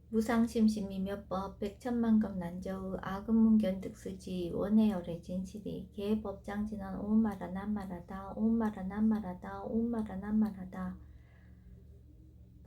무상심심이며법 백천만급 난저우 아금문견득수지 원해열의 진실이 계법장진한 오마라 남마라다 오마라 남마라다 오마라 남마라다.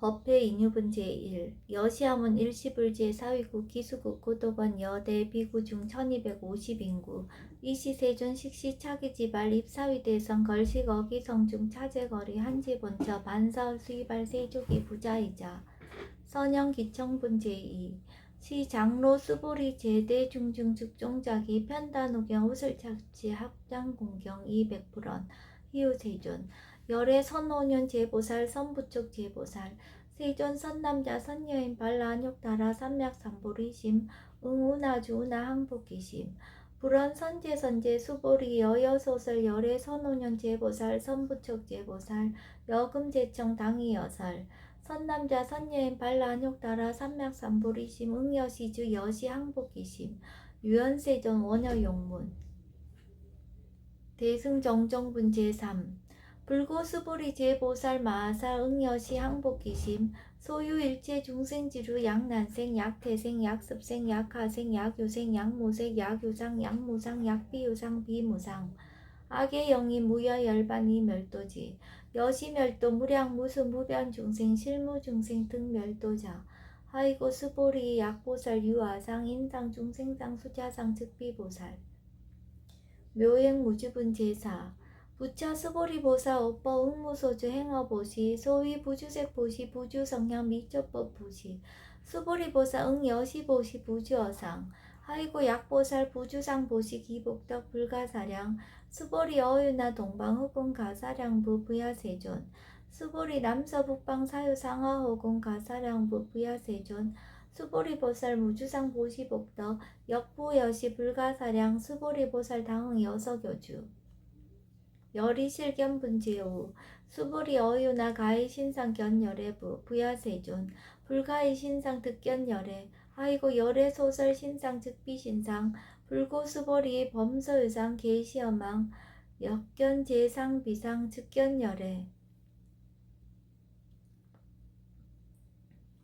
법회 인유분 제1 여시함은 일시불제 사위국 기수국 고도건 여대 비구 중 1250인구 이시세존 식시 차기지발 입사위대성 걸식 어기성중 차제거리 한지본처 반사을 수이발 세족이 부자이자 선영기청분 제2 시장로 수보리 제대 중중 즉종자기 편단우경 우슬착지 합장공경 200불원 희우세존 열애 선오년 제보살 선부촉 제보살 세존 선남자 선여인 발라안욕다라 삼맥삼보리심 응우나주 우나 항복기심 불원 선제선제 수보리 여여소설 열애 선오년 제보살 선부촉 제보살 여금제청 당이여설 선남자 선여인 발라안욕다라 삼맥삼보리심 응여시주 여시 항복기심 유연세존 원여용문 대승정정분 제3 불고수보리 제보살 마하살 응여시 항복기심 소유일체 중생지루 약난생 약태생 약습생 약하생 약유생 약무색 약유상 약무상 약비유상 비무상 악의 영이 무여열반이 멸도지 여시멸도 무량무수 무변중생 실무중생 등멸도자 하이고 수보리 약보살 유아상 인상중생상 수자상 즉비보살 묘행무주분 제4 부처 수보리보사 오뻐 응무소주 행어보시 소위 부주색보시 부주성향 미초법보시 수보리보사 응여시보시 부주어상 하이고 약보살 부주상보시 기복덕 불가사량 수보리 어유나 동방후공 가사량부 부야세존 수보리 남서북방 사유상하호공 가사량부 부야세존 수보리보살 무주상 보시복덕 역부여시 불가사량 수보리보살 당응 여서교주 열이실견분제우 수보리 어유나 가히신상 견열애부 부야세존 불가히신상 득견열애 하이고 열애소설 신상 즉비신상 불고수보리 범서유상 계시어망 역견제상 비상 즉견열애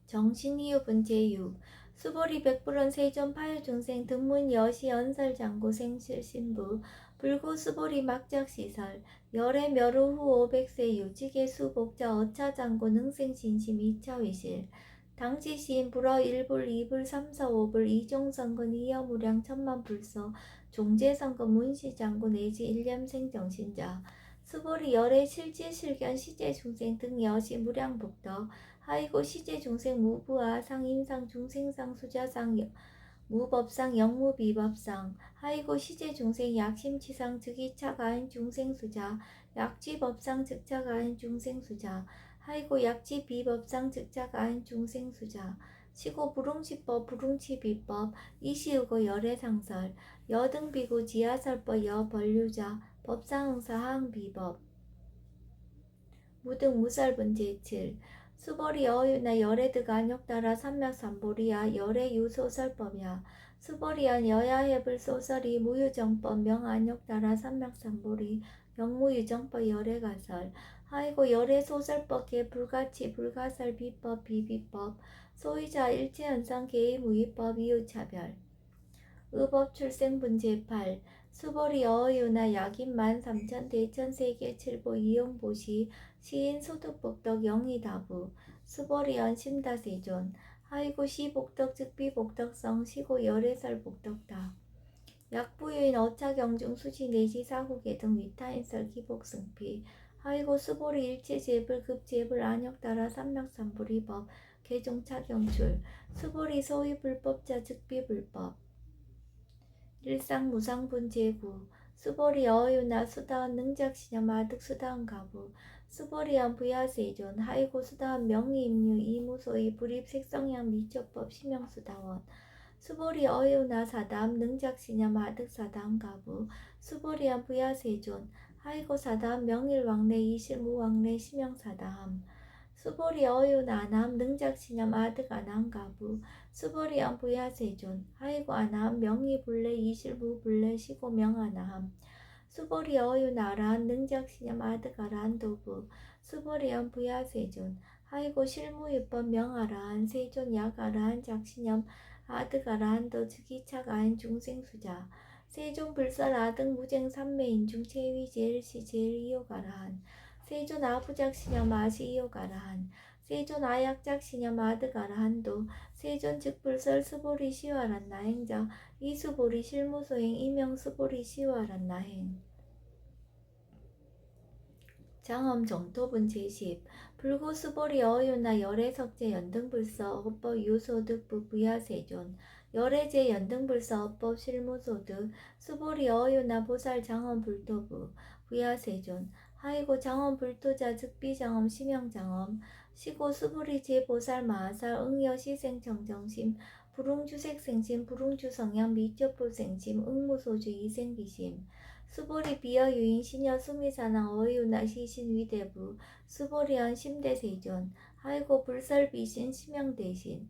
정신이유분 제6 수보리 백불원 세존 파유중생 등문 여시 연설장고 생실신부 불고수보리 막작시설 열애 멸우후 500세 유직의 수복자 어차장고 능생신심 2차위실 당지시인 불어 1불 2불 3서 5불 이종선근 이여무량 천만불서 종제선근 문시장고 내지 일념생정신자 수보리 열애 실지실견 시제중생 등 여시 무량복덕 하이고 시제중생 무부하 상인상 중생상 수자상 무법상 영무비법상 하이고 시제중생 약심치상 즉이차가인 중생수자 약지법상 즉차가인 중생수자 하이고 약지비법상 즉차가인 중생수자 시고 불응치법 불응치비법 이시우고 열애상설 여등비구 지하설법 여벌류자 법상응사 하응비법 무등무설분 제7 수보리 어유나 열애드가 안욕따라 삼맥삼보리야 열애유소설법이야 수보리안 여야해불 소설이 무유정법 명안욕따라 삼맥삼보리 영무유정법 열애가설 하이고 열애소설법 개불가치 불가설 비법 비비법 소유자 일체현상 개의무위법 이유차별 의법 출생분 제8 수보리 어유나 약인만 삼천 대천 세계 칠보 이용보시 시인 소득복덕 영이다부 수보리언 심다세존 하이고 시복덕 즉비복덕성 시고 열애설복덕다 약부유인 어차경중 수시 내시 사후계 등 위타인설 기복승피 하이고 수보리 일체제불 급제불 안역따라 삼맥삼불이법 개종차경출 수보리 소위불법자 즉비불법 일상무상분 제9 수보리 어유나 수다원 능작시념 아득 수다원 가부 수보리안 부야세존 하이고 수다원 명의임류 이무소이 불입색성향 미초법 심형수다원 수보리 어유나 사담 능작시념 아득 사담 가부 수보리안 부야세존 하이고 사담 명일왕래 이실무왕래 심형사다함 수보리 어유나 아남 능작시념 아득 아남가부 수보리안 부야세존 하이고 아남 명의불래 이실무불래 시고명아나함 수보리 어유나 아란 능작시념 아득 아란도부 수보리안 부야세존 하이고 실무유법 명아라한 세존 약아라한 작신염 아득아라한 더 즉이착아한 중생수자 세존 불설 아득 무쟁 삼매인중 체위 제일시 제일이요가라한 세존 아부작신염 아시이요가라한 세존 아약작신염 아득아라한도 세존 즉불설 스보리 시와란 나행자 이수보리 실무소행 이명스보리 시와란 나행 장엄 정토분 제10 불구수보리 어유나 열애석제 연등불서 어법 유소득부 부야세존 열애제 연등불서 어법 실무소득 수보리 어유나 보살 장엄 불토부 부야세존 하이고 장엄 불토자 즉비장엄 심영장엄 시고 수보리 제보살 마하살 응여시생정정심 불웅주색생심 불웅주성향 미적보생심 응무소주 이생비심 수보리 비어유인 시녀 수미사나 어유나 시신 위대부 수보리언 심대세존 하이고 불설비신 심영대신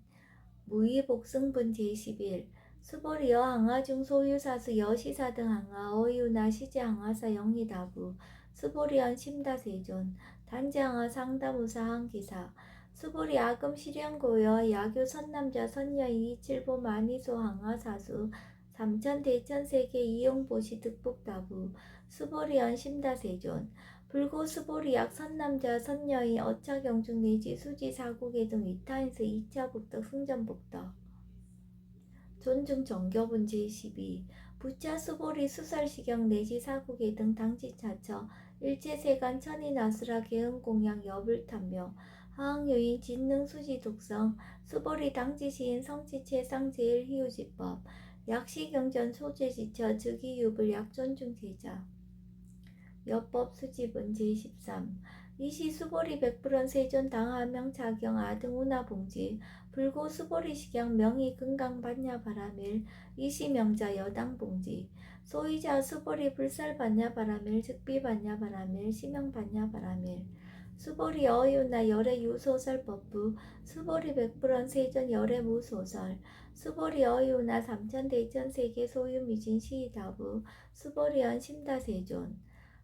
무의복승분 제11 수보리여 항아중 소유사수 여시사 등 항아 어유나 시제 항아사 영리다부 수보리언 심다세존 단지항아 상다무사 항기사 수보리 아금 실현고여 야교 선남자 선녀 이칠보 마니소 항아사수 삼천 대천세계 이용보시 득복다부 수보리언 심다세존 불고수보리약 선남자 선녀의 어차경중 내지 수지 사국의 등 위타인스 2차 복덕 승전복덕 존중 정교분 제12 부차 수보리 수설시경 내지 사국의 등 당지차처 일체세간 천인아수라 개응공양 여불탐묘 하항요인 진능수지 독성 수보리 당지시인 성지체상 제일희우지법 약시경전 소재지처 즉이유불 약존중제자 여법 수집은 제13 이시 수보리 백불원 세존 당하명 자경 아등 운하봉지 불고 수보리 식양 명의 금강 반야 바라밀 이시 명자 여당 봉지 소이자 수보리 불살 반야 바라밀 즉비 반야 바라밀 시명 반야 바라밀 수보리 어유나 열애 유소설 법부 수보리 백불원 세존 열애 무소설 수보리 어유나 삼천대천 세계 소유 미진 시다부 수보리언 심다세존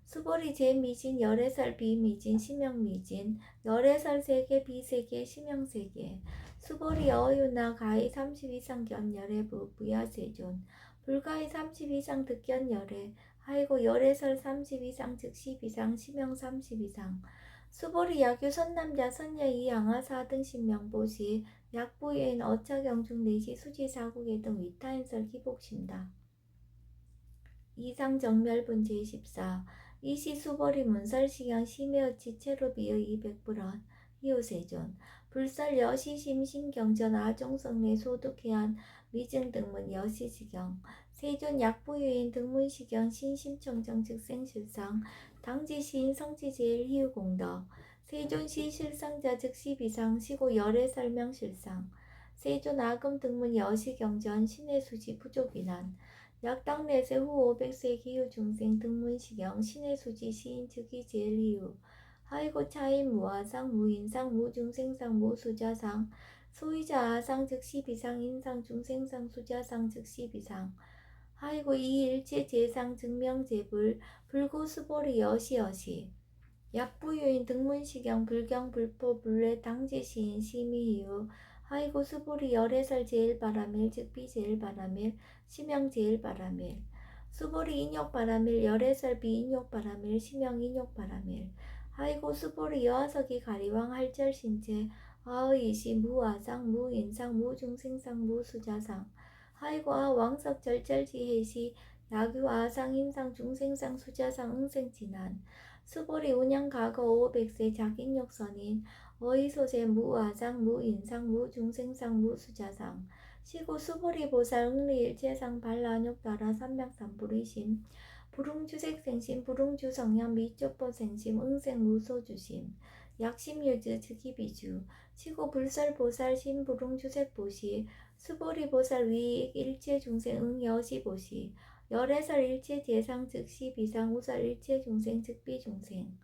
수보리 제미진 열애설 비미진 심영미진 열애설 세계 비세계 심영세계 수보리 어유나 가히 30 이상 견열애부 부야세존 불가히 30 이상 득견열애 하이고 열애설 30 이상 즉 10 이상 심영 30 이상 수보리 야교 선남자 선녀 이양아 4등 신명보시 약부인 어차경중 내시 수지사국의 등 위타인설 기복신다. 이상정멸분 제14 이시 수보리 문설시경 심해어치 체로비의 200불원 희우세존 불설 여시심신경전 아종성내 소득해안 미증등문 여시시경 세존 약부유인 등문시경 신심청정 즉생실상 당지시인 성지제일 희우공덕 세존시 실상자 즉시비상 시고 열애설명실상 세존 아금 등문 여시경전 신의수지 부족이난 약당내세 후 500세 기후중생 등문시경 신의수지 시인 즉위 제일희우 하이고 차인 무아상 무인상 무중생상 무수자상 소이자 아상 즉시비상 인상 중생상 수자상 즉시비상 하이고 이일체 제상 증명제불 불고수보리 여시여시 약부유인 등문시경 불경 불포 불례 당지시인 심의희우 하이고 수보리 열애설 제일바라밀 즉비 제일바라밀 심영 제일바라밀 수보리 인욕바라밀 열애설 비인욕바라밀 심영 인욕바라밀 하이고 수보리 여하석이 가리왕 할절신체 아의이시 무아상 무인상 무중생상 무수자상 하이고 아왕석 절절지혜시 야규 아상 인상 중생상 수자상 응생진한 수보리 운양가거 500세 작인욕선인 어이소세 무아상 무인상 무중생상 무수자상 시고 수보리 보살 응리일체상 발라욕따라 삼맥삼불이심 불웅주색생심 불웅주성향 미쪽보생심 응생무소주심 약심유즈 즉이비주 시고 불설보살 신불웅주색보시 수보리보살 위익 일체중생 응여시보시 열애설 일체재상 즉시 비상 우설 일체중생 즉비중생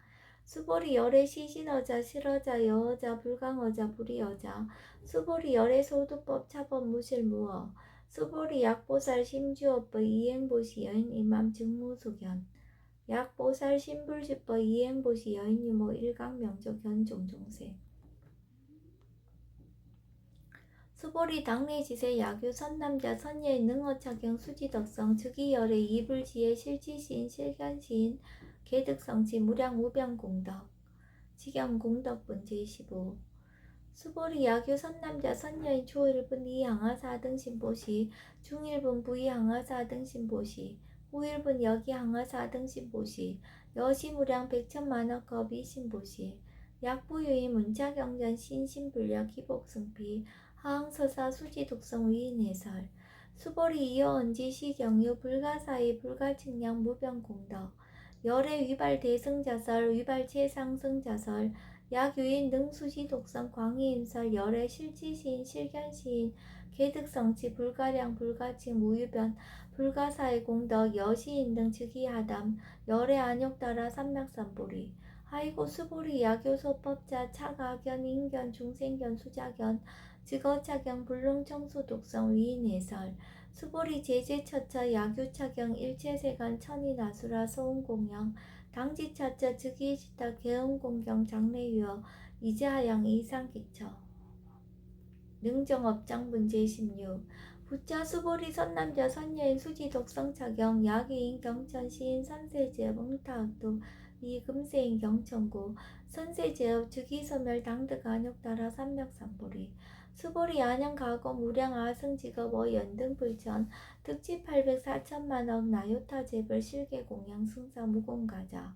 수보리 열애 시신어자 실어자 여어자 불강어자 불이어자 수보리 열애 소두법 차법 무실무어 수보리 약보살 심주어법 이행보시 여인 임암 증무소견 약보살 신불주법 이행보시 여인 유모 일강명조 견종종세 수보리 당내지세 야규 선남자 선녀의 능어착용 수지덕성 즉위열의 이불지혜 실지시인 실견시인 개득성지 무량 무병공덕 직영공덕분 제15 수보리 야규 선남자 선녀인 초일분 이항하사 등신보시 중일분 부이항하사 등신보시 후일분 여기항하사 등신보시 여시무량 백천만억겁 이신보시 약부유의 문자경전 신신불력 희복승피 하항서사 수지독성 위인해설 수보리 이어언지 시경유 불가사의 불가측량 무병공덕 열의 위발 대승자설 위발 최상승자설 약유인 능수시 독성 광희인설 열의 실지시인 실견시인 개득성치 불가량 불가칭 무유변 불가사의 공덕 여시인 등 즉위하담 열의 안욕따라 삼맥삼보리 하이고 수보리 야교소법자 차가견 인견 중생견 수자견 즉어차경 불능청수 독성 위인해설 수보리 제제처처 야규차경 일체세간 천이나수라 소음공영 당지차처 즉위시타 개음공경 장래유어 이제하양 이상기처 능정업장분 제16 부자 수보리 선남자 선녀인 수지 독성차경 야기인 경천 시인 선세제업 응타학도 이금세인 경천고 선세제업 즉위소멸 당득 안욕따라 삼맥삼보리 수보리 안양가고 무량 아승직업 연등불천 특지 804천만억 나요타재벌 실계공양 승사 무공가자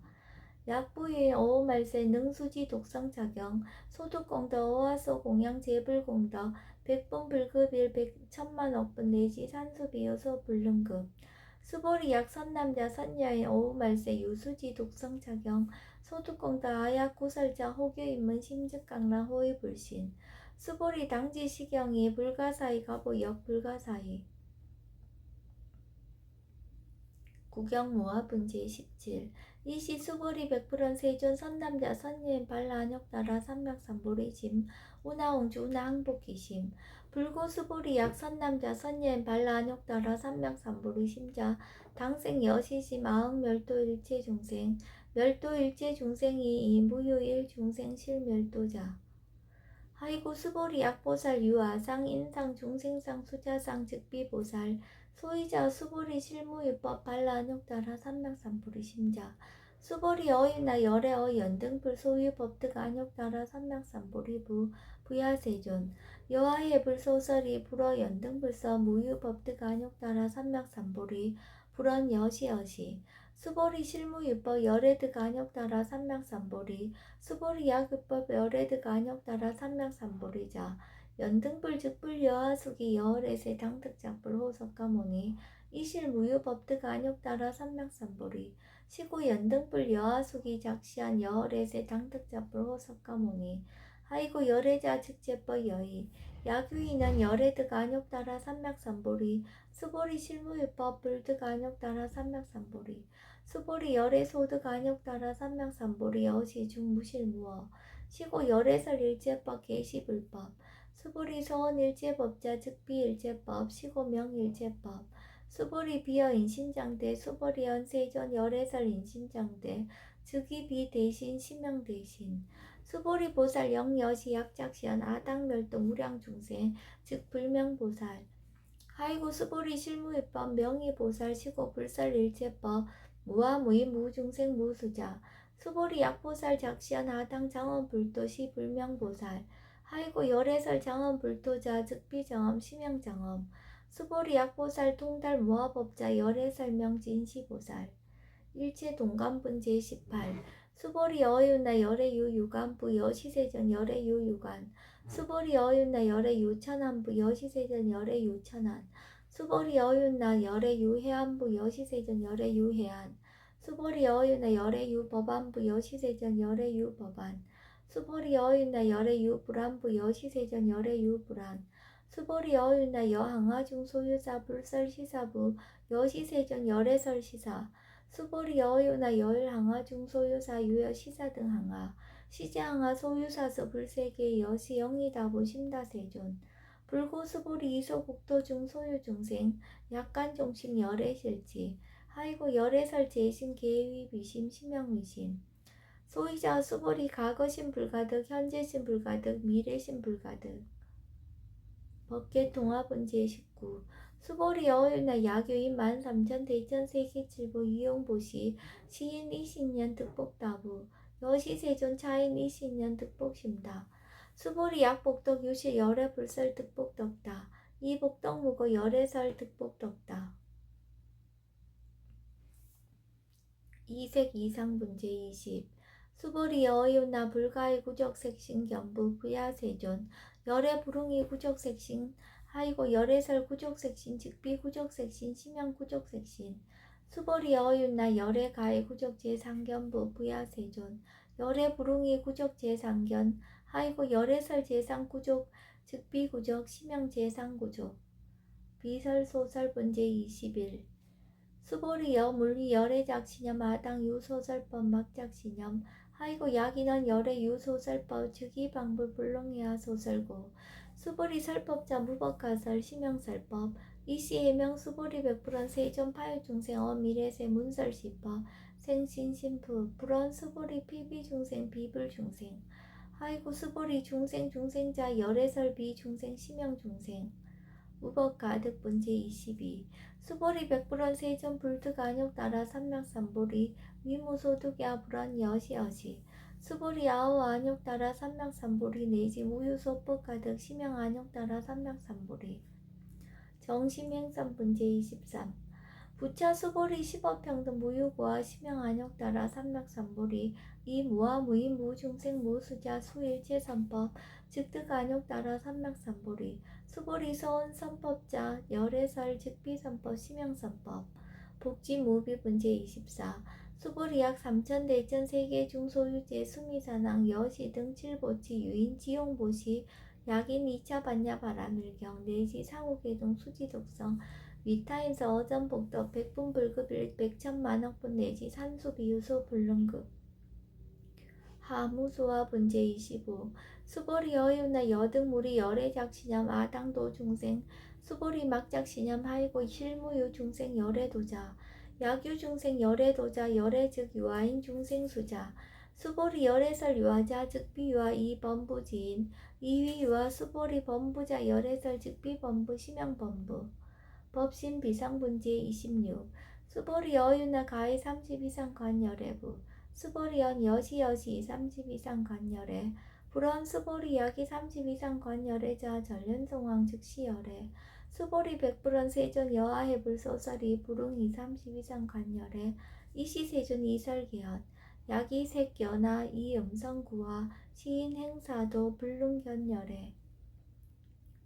약부인 어오말세 능수지 독성작용 소득공덕 어화소 공양 재불공덕 백분 불급일 백천만억분 내지 산수비요소 불능급 수보리 약선남자 선녀인 어우말세 유수지 독성작용 소득공덕 아약 고설자 호교인문 심즉강라 호의불신 수보리 당지 시경이 불가사의 가보 역불가사의 구경모아 분제 17 이시 수보리 백불원 세존 선남자 선녀인 발라안욕따라 삼맥삼보리심 우나홍주 우나항복기심 불고 수보리 약 선남자 선녀인 발라안욕따라 삼맥삼보리심자 당생 여시심 아흥멸도일체중생 멸도일체중생이 무효일중생 실멸도자 하이고 수보리 약보살 유아상 인상 중생상 수자상 즉비보살 소이자 수보리 실무유법 발라안욕따라 삼맥삼보리 심자 수보리 어유나 열의 연등불 소유법득 안욕따라 삼맥삼보리부 부야세존 여하의 불소설이 불어 연등불서 무유법득 안욕따라 삼맥삼보리 불언 여시여시 수보리 실무유법 열애득 안욕따라 삼맥삼보리 수보리 약유법 열애득 안욕따라 삼맥삼보리자 연등불 즉불 여하수기 여월에세 당득작불 호석가모니 이실무유법득 안욕따라 삼맥삼보리 시고 연등불 여하수기 작시한 여월에세 당득작불 호석가모니 하이고 열애자 즉제법 여의 야규인은 열애득 안욕따라 삼맥삼보리 수보리 실무유법 불득 안욕따라 삼맥삼보리 수보리 열의 소득 안욕따라 삼맥삼보리 여시중 무실무어 시고 열애설 일제법 계시불법 수보리 소원 일제법자 즉비일제법 시고 명일제법 수보리 비어 인신장대 수보리 연세전 열애설 인신장대 즉위 비대신 시명대신 수보리 보살 영여시 약작시연 아당멸도 무량중생 즉 불명보살 하이고 수보리 실무위법 명의보살 시고 불설일체법 무아무이 무중생 무수자 수보리 약보살 작시한 하당 장엄불도시 불명보살 하이고 열애설 장엄불도자 즉비정엄 심양정엄 수보리 약보살 통달 무아법자 열애설명 진시보살 일체동감분 제18 수보리 어윤나 열애유 유간부 여시세전 열애유 유간 수보리 어윤나 열애유 천안부 여시세전 열애유 천안 수보리 어윤나 열애유 해안부 여시세전 열애유 해안 수보리 어윤나 열애유 법안부 여시세전 열애유 법안 수보리 어윤나 열애유 불안부 여시세전 열애유 불안 수보리 어윤나 여항아중 소유사 불설시사부 여시세전 열애설시사 수보리 여유나 여일항하 중소유사 유여시사 등 항하 시제항하 소유사서 불세계 여시 영리다부 심다세존 불고수보리 이소국도 중소유중생 약간종식 열애실지 하이고 열애설 재신 계위 비심 심영위심 소이자 수보리 과거신 불가득 현재신 불가득 미래신 불가득 법계 통합은 제19 수보리 어윤나 야교인 13,000 대천 세계칠보 이용보시 시인 이신년 득복다부 여시세존 차인 이신년 득복심다 수보리 약복덕 유실 열애 불설 득복덕다 이복덕 무거 열애설 득복덕다 이색 이상분제 20 수보리 어이웃나 불가의 구적색신 견부 부야세존 열애 불응이 구적색신 하이고 열애설 구적색신 즉비 구적색신 심양 구적색신 수보리 어이웃나 열애 가의 구적제 상견부 부야세존 열애 불응이 구적제 상견 하이고 열애설 제상 구적 즉비 구적 심양 제상 구적 비설 소설 분제 21 수보리여 물리 열애작신념 아당 유소설법 막작신념 하이고 약인원 열애 유소설법 즉이방불 불능이하 소설고 수보리 설법자 무법가설 심형설법 이시해명 수보리 백불원 세존 파유중생 어미래세 문설시법 생신신프 불원 수보리 피비중생 비불중생 하이고 수보리 중생자 열애설 비중생 심형중생 무법가득 분제 22 수보리 백불원 세존 불득 안욕 따라 삼맥삼보리 위무소득야 불원 여시여시 수보리 아우 안욕 따라 삼맥삼보리 내지 무유소법 가득 심양 안욕 따라 삼맥삼보리 정심행선 분제 23 부차 수보리 십업평등 무유고와 심양 안욕 따라 삼맥삼보리 이 무와 무인 무중생 무수자 수일체선법 즉득 안욕 따라 삼맥삼보리 수보리 서원 선법자 열애설 즉비선법 심양선법 복지무비 분제 24 수보리 약 3천 대천 세계 중소유재 수미산항 여시 등 칠보치 유인 지용보시 약인 2차 반야 바라밀경 내지 상호계동 수지독성 위타임서 어전복덕 백분불급일 백천만억분 내지 산수비유소 불능급 하무소와 분제 25 수보리 어유나 여등무리 열애작신염 아당도 중생 수보리 막작신염 하이고 실무유 중생 열애도자 약유 중생 열애도자 열애즉 유아인 중생수자 수보리 열애설 유아자 즉비유아 이범부지인 이위유아 수보리 범부자 열애설 즉비범부 심양범부 법신 비상분제 26 수보리 어유나 가해 30 이상 관열애부 수보리연 여시여시 30 이상 관열애 불원 수보리 약이 30 이상 관열애자 전련성왕 즉시열애 수보리 백불원 세존 여하해불 소설이 불응이 30 이상 관열애 이시세존 이설계연 약이 색연하 이음성구와 시인 행사도 불능견열애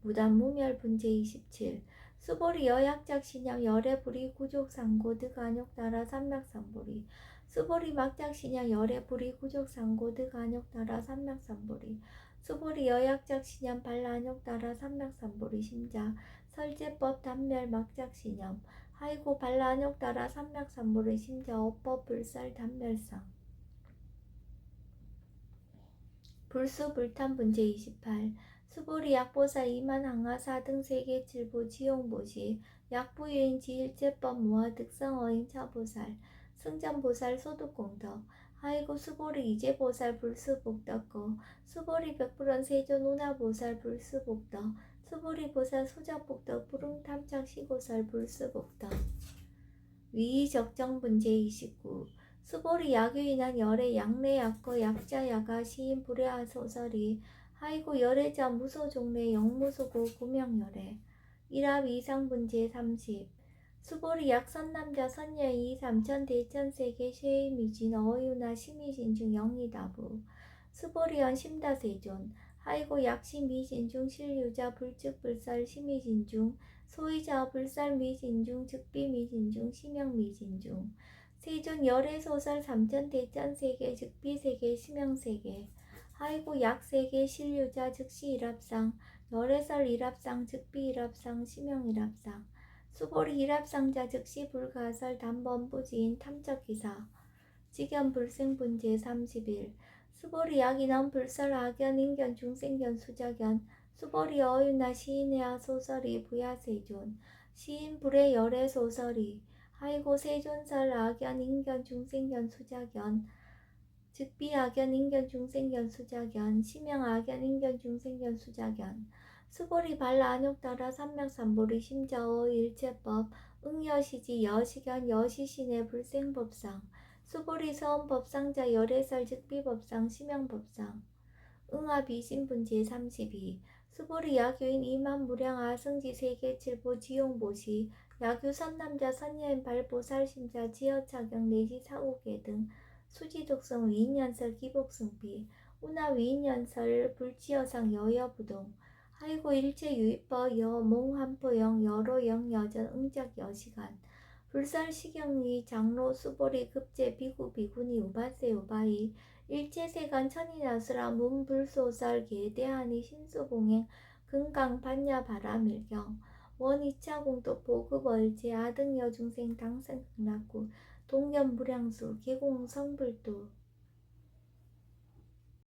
무단무멸 분제 27 수보리 여약작신ям 열애불이 구족상고 득안욕 따라 삼맥삼보리 수보리 막작신ям 열애불이 구족상고 득안욕 따라 삼맥삼보리 수보리 여약작신ям 발란욕 따라 삼맥삼보리 심자 설제법 단멸 막작신ям 하이고 발란욕 따라 삼맥삼보리 심자 어법 불설 단멸상 불수불탄 분제 28 수보리 약보살 이만항하 4등 세계칠보 지용보시 약부유인 지일제법 모아 득성어인 차보살 승전보살 소득공덕 하이고 수보리 이제보살 불수복덕고 수보리 백불원 세존 운하보살 불수복덕 수보리 보살 소작복덕 불응탐착 시고살 불수복덕 위의적정분제 29 수보리 약유인한 열애 약내약거 약자야가 시인 불애하 소설이 하이고 열애자 무소종래 영무소고 구명열애 일합 이상분제 30 수보리 약선남자 선여이 3천 대천세계 쉐이미진 어유나 심의진중 영리다부 수보리연 심다세존 하이고 약시미진중 실유자 불측불설 심의진중 소이자 불설미진중 즉비미진중 심영미진중 세존 열애소설 3천 대천세계 즉비세계 심영세계 하이고 약세계 실유자 즉시 일합상 열애설 일합상 즉비 일합상 심형 일합상 수보리 일합상자 즉시 불가설 단범부지인 탐적기사 직연 불생분제 31 수보리 약인원 불설 악연 인견 중생견 수작연 수보리 어윤나 시인해야 소설이 부야세존 시인 불의 열애 소설이 하이고 세존설 악연 인견 중생견 수작연 즉비악연 인견 중생견 수작연 심양악연 인견 중생견 수작연 수보리 발라 안욕따라 삼맥삼보리 심자어 일체법 응여시지 여시견 여시신의 불생법상 수보리 서원법상자 열애설 즉비법상 심양법상 응아비 신분제 32 수보리 야교인 이만무량 아승지 세계칠보 지용보시 야규 선남자 선여인 발보 살심자 지어차경 내지 사후계 등 수지독성 위인연설 기복승비 운하 위인연설 불지어상 여여부동 하이고 일체 유입법 여몽 한포영 여로영 여전 응작 여시간 불설시경리 장로 수보리 급제 비구 비구니 우바세 우바이 일체세간 천인아수라 문불소설 계대하니 신수봉행 금강 반야 바라밀경 원이차 공도 보급월제 아등여 중생 당생극락구 동견무량수 계공 성불도